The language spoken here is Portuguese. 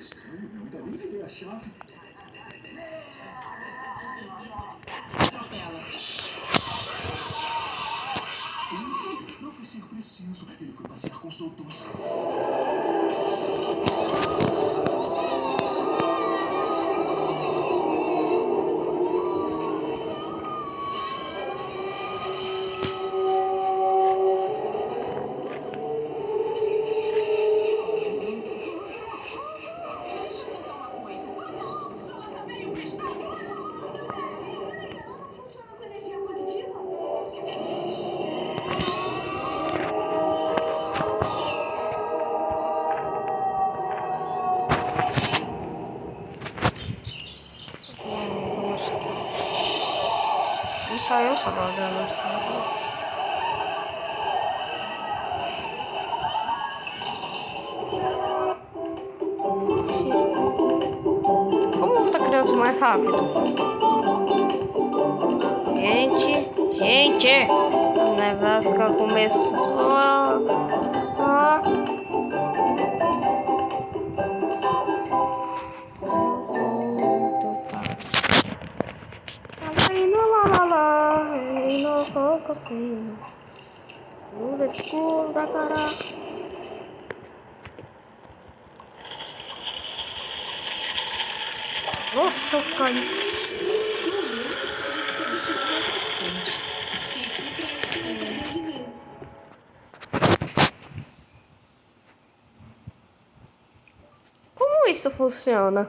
estranho, eu ainda nem virei a chave. Atropela. Não vai ser preciso. Ele foi passear com os doutores. Deixa eu tentar uma coisa. Ela tá meio pistola. Não funciona com energia positiva? Não saiu essa bagulho. Como botar criança mais rápido? Gente, o negócio começou. No escuro da cara. Nossa, eu caí. Finalmente, as escadas chegaram até a fonte. Fixe no crédito em até 12 vezes. Como isso funciona?